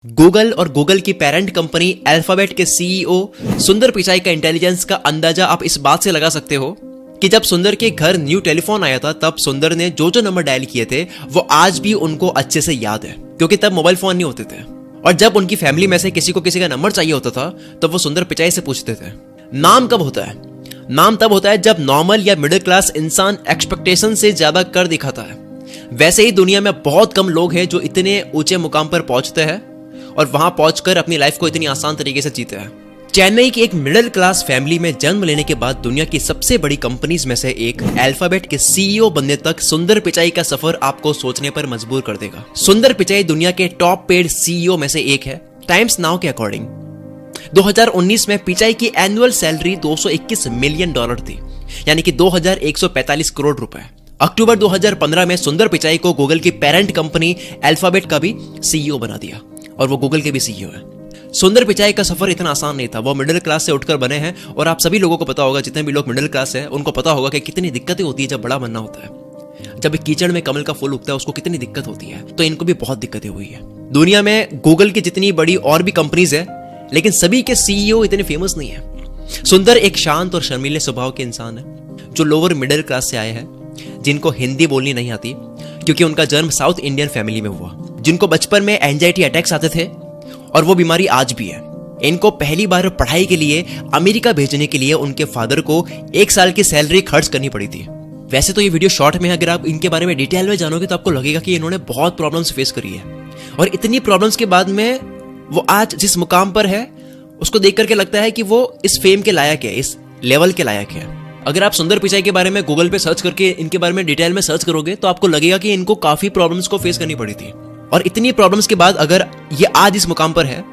Google और Google की parent company alphabet के सीईओ सुंदर पिचाई का इंटेलिजेंस का अंदाजा आप इस बात से लगा सकते हो कि जब सुंदर के घर न्यू टेलीफोन आया था तब सुंदर ने जो जो नंबर डायल किए थे वो आज भी उनको अच्छे से याद है, क्योंकि तब मोबाइल फोन नहीं होते थे। और जब उनकी फैमिली में से किसी को किसी का नंबर चाहिए होता था तब वो सुंदर पिचाई से पूछते थे। नाम कब होता है? नाम तब होता है जब नॉर्मल या मिडिल क्लास इंसान एक्सपेक्टेशन से ज्यादा कर दिखाता है। वैसे ही दुनिया में बहुत कम लोग हैं जो इतने ऊंचे मुकाम पर पहुंचते हैं और वहां पहुंचकर अपनी लाइफ को इतनी आसान तरीके से जीते हैं। चेन्नई की एक मिडिल क्लास फैमिली में जन्म लेने के बाद दुनिया की सबसे बड़ी कंपनीज में से एक अल्फाबेट के सीईओ बनने तक सुंदर पिचाई का सफर आपको सोचने पर मजबूर कर देगा। सुंदर पिचाई दुनिया के टॉप पेड सीईओ में से एक है। टाइम्स नाउ के अकॉर्डिंग 2019 में पिचाई की एनुअल सैलरी $221 मिलियन थी, यानी कि 2145 करोड़ रुपए। अक्टूबर 2015 में सुंदर पिचाई को गूगल की पेरेंट कंपनी अल्फाबेट का भी सीईओ बना दिया और वो गूगल के भी सीईओ है। सुंदर पिचाई का सफर इतना आसान नहीं था। वो मिडिल क्लास से उठकर बने हैं और आप सभी लोगों को पता होगा, जितने भी लोग मिडिल क्लास हैं उनको पता होगा कि कितनी दिक्कतें होती है जब बड़ा बनना होता है। जब एक कीचड़ में कमल का फूल उगता है उसको कितनी दिक्कत होती है, तो इनको भी बहुत दिक्कतें हुई है। दुनिया में गूगल की जितनी बड़ी और भी कंपनीज है लेकिन सभी के सीईओ इतने फेमस नहीं है। सुंदर एक शांत और शर्मीले स्वभाव के इंसान है जो लोअर मिडिल क्लास से आए हैं, जिनको हिंदी बोलनी नहीं आती क्योंकि उनका जन्म साउथ इंडियन फैमिली में हुआ, जिनको बचपन में एंजाइटी अटैक्स आते थे और वो बीमारी आज भी है। इनको पहली बार पढ़ाई के लिए अमेरिका भेजने के लिए उनके फादर को 1 साल की सैलरी खर्च करनी पड़ी थी। वैसे तो ये वीडियो शॉर्ट में, अगर आप इनके बारे में डिटेल में जानोगे तो आपको लगेगा कि इन्होंने बहुत प्रॉब्लम्स फेस करी है और इतनी प्रॉब्लम्स के बाद में वो आज जिस मुकाम पर है उसको देख करके लगता है कि वो इस फेम के लायक है, इस लेवल के लायक है। अगर आप सुंदर पिचाई के बारे में गूगल पे सर्च करके इनके बारे में डिटेल में सर्च करोगे तो आपको लगेगा कि इनको काफी प्रॉब्लम्स को फेस करनी पड़ी थी और इतनी प्रॉब्लम्स के बाद अगर ये आज इस मुकाम पर है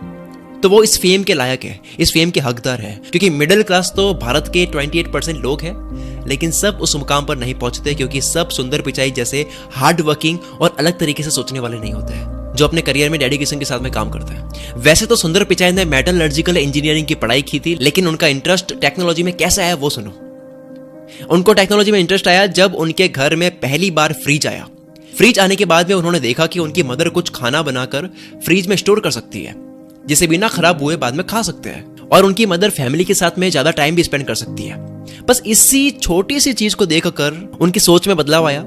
तो वो इस फेम के लायक है, इस फेम के हकदार है। क्योंकि मिडिल क्लास तो भारत के 28% लोग हैं लेकिन सब उस मुकाम पर नहीं पहुंचते क्योंकि सब सुंदर पिचाई जैसे हार्ड वर्किंग और अलग तरीके से सोचने वाले नहीं होते हैं जो अपने करियर में डेडिकेशन के साथ में काम करते हैं। वैसे तो सुंदर पिचाई ने मेटलर्जिकल इंजीनियरिंग की पढ़ाई की थी लेकिन उनका इंटरेस्ट टेक्नोलॉजी में कैसे आया वो सुनो। उनको टेक्नोलॉजी में इंटरेस्ट आया जब उनके घर में पहली बार फ्रिज आया। फ्रिज आने के बाद में उन्होंने देखा कि उनकी मदर कुछ खाना बनाकर फ्रिज में स्टोर कर सकती है जिसे बिना खराब हुए बाद में खा सकते हैं और उनकी मदर फैमिली के साथ में ज्यादा टाइम भी स्पेंड कर सकती है। बस इसी छोटी सी चीज को देखकर उनकी सोच में बदलाव आया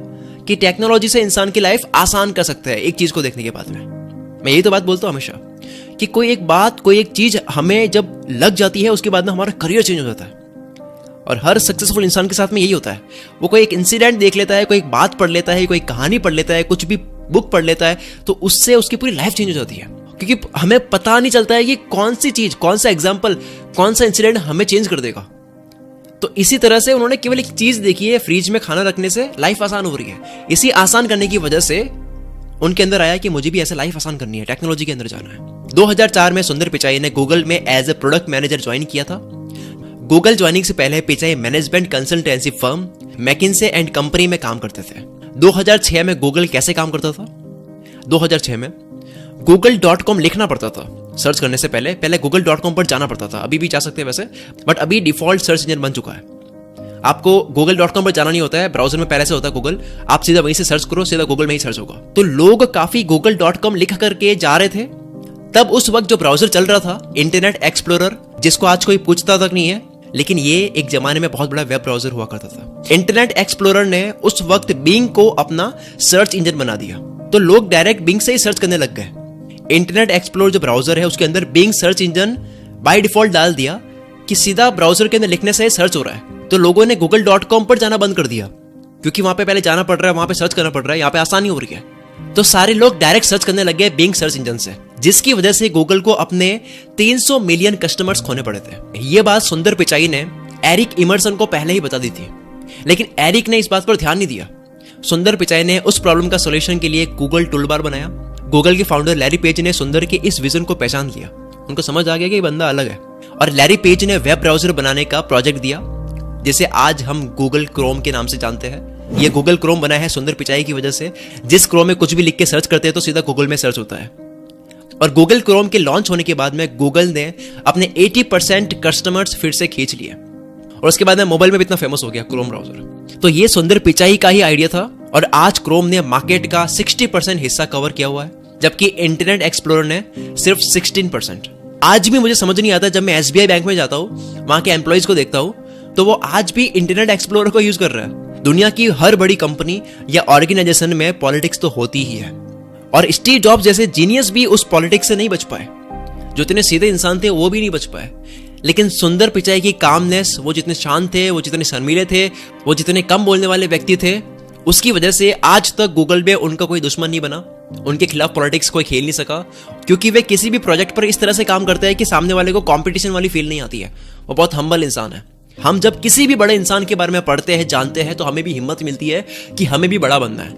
कि टेक्नोलॉजी से इंसान की लाइफ आसान कर सकता है। एक चीज को देखने के बाद में मैं यही तो बात बोलता हूं हमेशा कि कोई एक चीज हमें जब लग जाती है उसके बाद में हमारा करियर चेंज हो जाता है और हर सक्सेसफुल इंसान के साथ में यही होता है। वो कोई एक इंसिडेंट देख लेता है, कोई एक बात पढ़ लेता है, कोई कहानी पढ़ लेता है, कुछ भी बुक पढ़ लेता है तो उससे उसकी पूरी लाइफ चेंज हो जाती है क्योंकि हमें पता नहीं चलता है कि कौन सी चीज, कौन सा एग्जाम्पल, कौन सा इंसिडेंट हमें चेंज कर देगा। तो इसी तरह से उन्होंने केवल एक चीज देखी है, फ्रिज में खाना रखने से लाइफ आसान हो रही है। इसी आसान करने की वजह से उनके अंदर आया कि मुझे भी ऐसे लाइफ आसान करनी है, टेक्नोलॉजी के अंदर जाना है। 2004 में सुंदर पिचाई ने गूगल में as a product manager join किया था। गूगल ज्वाइनिंग से पहले Pichai management consultancy firm McKinsey and company में काम करते थे। 2006 में गूगल कैसे काम करता था? 2006 में google.com लिखना पड़ता था सर्च करने से पहले google.com पर जाना पड़ता था। अभी भी जा सकते हैं वैसे, बट अभी डिफॉल्ट सर्च इंजन बन चुका है। आपको google.com पर जाना नहीं होता है, ब्राउजर में पहले से होता है गूगल, आप सीधा वहीं से सर्च करो, सीधा गूगल में ही सर्च होगा। तो लोग काफी google.com लिख करके जा रहे थे। तब उस वक्त जो ब्राउजर चल रहा था इंटरनेट एक्सप्लोरर, जिसको आज कोई पूछता तक नहीं है, लेकिन ये एक जमाने में बहुत बड़ा वेब ब्राउजर हुआ करता था। इंटरनेट एक्सप्लोरर ने उस वक्त बिंग को अपना सर्च इंजन बना दिया तो लोग डायरेक्ट बिंग से ही सर्च करने लग गए। इंटरनेट एक्सप्लोरर जो ब्राउजर है उसके अंदर Bing search engine by default डाल दिया कि सीधा ब्राउजर के अंदर लिखने से सर्च हो रहा है। तो लोगों ने google.com पर जाना बंद कर दिया क्योंकि वहां पे पहले जाना पड़ रहा है, वहां पे सर्च करना पड़ रहा है, यहाँ पे आसानी हो रही है। तो सारे लोग डायरेक्ट सर्च करने लग गए बिंग सर्च इंजन से, जिसकी वजह से गूगल को अपने 300 मिलियन कस्टमर्स खोने पड़े थे। ये बात सुंदर पिचाई ने एरिक इमर्सन को पहले ही बता दी थी लेकिन एरिक ने इस बात पर ध्यान नहीं दिया। सुंदर पिचाई ने उस प्रॉब्लम का सॉल्यूशन के लिए गूगल टूलबार बनाया। गूगल के फाउंडर लैरी पेज ने सुंदर के इस विजन को पहचान लिया। उनको समझ आ गया कि ये बंदा अलग है और लैरी पेज ने वेब ब्राउजर बनाने का प्रोजेक्ट दिया जिसे आज हम गूगल क्रोम के नाम से जानते हैं। ये गूगल क्रोम बना है सुंदर पिचाई की वजह से। जिस क्रोम में कुछ भी लिख के सर्च करते हैं तो सीधा गूगल में सर्च होता है। और गूगल क्रोम के लॉन्च होने के बाद में गूगल ने अपने 80% कस्टमर्स फिर से खींच लिए और उसके बाद में मोबाइल में भी इतना फेमस हो गया क्रोम ब्राउजर। तो ये सुंदर पिचाई का ही आइडिया था और आज क्रोम ने मार्केट का 60% हिस्सा कवर किया हुआ है जबकि इंटरनेट एक्सप्लोरर ने सिर्फ 16%। आज भी मुझे समझ नहीं आता, जब मैं SBI बैंक में जाता हूं, वहां के एम्प्लॉइज को देखता हूं, तो वो आज भी इंटरनेट एक्सप्लोरर को यूज कर रहा है। दुनिया की हर बड़ी कंपनी या ऑर्गेनाइजेशन में पॉलिटिक्स तो होती ही है, और स्टीव जॉब्स जैसे जीनियस भी उस पॉलिटिक्स से नहीं बच पाए। जो इतने सीधे इंसान थे वो भी नहीं बच पाए। लेकिन सुंदर पिचाई की कामनेस, वो जितने शांत थे, वो जितने शर्मीले थे, वो जितने कम बोलने वाले व्यक्ति थे, उसकी वजह से आज तक गूगल पे उनका कोई दुश्मन नहीं बना, उनके खिलाफ पॉलिटिक्स कोई खेल नहीं सका, क्योंकि वे किसी भी प्रोजेक्ट पर इस तरह से काम करते हैं कि सामने वाले को कंपटीशन वाली फील नहीं आती है। वो बहुत हम्बल इंसान है। हम जब किसी भी बड़े इंसान के बारे में पढ़ते हैं, जानते हैं, तो हमें भी हिम्मत मिलती है कि हमें भी बड़ा बनना है,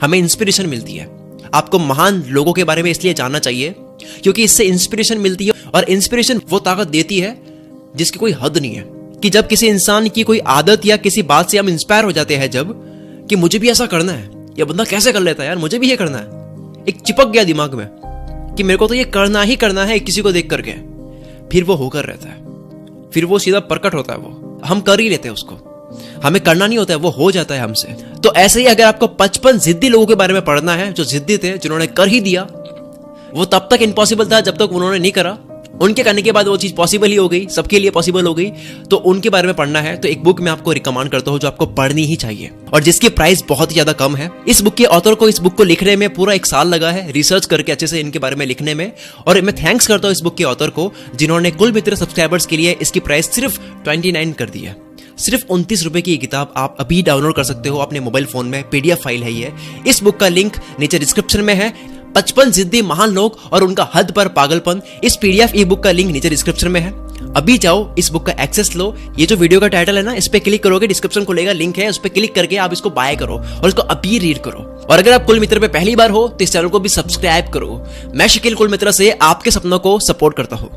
हमें इंस्पिरेशन मिलती है। आपको महान लोगों के बारे में इसलिए जानना चाहिए क्योंकि इससे इंस्पिरेशन मिलती है, और इंस्पिरेशन वो ताकत देती है जिसकी कोई हद नहीं है। कि जब किसी इंसान की कोई आदत या किसी बात से हम इंस्पायर हो जाते हैं, जब कि मुझे भी ऐसा करना है, ये बंदा कैसे कर लेता है यार, मुझे भी ये करना है, एक चिपक गया दिमाग में कि मेरे को तो ये करना ही करना है किसी को देख करके, फिर वो होकर रहता है, फिर वो सीधा प्रकट होता है, वो हम कर ही लेते हैं उसको, हमें करना नहीं होता है, वो हो जाता है हमसे। तो ऐसे ही अगर आपको 55 जिद्दी लोगों के बारे में पढ़ना है, जो जिद्दी थे, जिन्होंने कर ही दिया, वो तब तक इम्पॉसिबल था जब तक उन्होंने नहीं करा, उनके करने के बाद वो चीज पॉसिबल ही हो गई, सबके लिए पॉसिबल हो गई। तो उनके बारे में पढ़ना है तो एक बुक मैं आपको रिकमेंड करता हूं जो आपको पढ़नी ही चाहिए, और जिसकी प्राइस बहुत ही ज्यादा कम है। इस बुक के ऑथर को इस बुक को लिखने में पूरा 1 साल लगा है, रिसर्च करके अच्छे से इनके बारे में लिखने में। और मैं थैंक्स करता हूं इस बुक के ऑथर को, जिन्होंने कुल मित्र सब्सक्राइबर्स के लिए इसकी प्राइस सिर्फ 29 कर दी है। सिर्फ 29 रुपए की ये किताब आप अभी डाउनलोड कर सकते हो अपने मोबाइल फोन में, PDF फाइल है ये। इस बुक का लिंक नीचे डिस्क्रिप्शन में है। 55 जिद्दी महान लोग और उनका हद पर पागलपन, इस PDF ई बुक का लिंक नीचे डिस्क्रिप्शन में है। अभी जाओ, इस बुक का एक्सेस लो। ये जो वीडियो का टाइटल है ना, इस पे क्लिक करोगे, डिस्क्रिप्शन खुलेगा, लिंक है, उस पे क्लिक करके आप इसको बाय करो और इसको अभी रीड करो। और अगर आप कुल मित्र पे पहली बार हो तो इस चैनल को भी सब्सक्राइब करो। मैं शकील कुल मित्र से आपके सपनों को सपोर्ट करता हूं।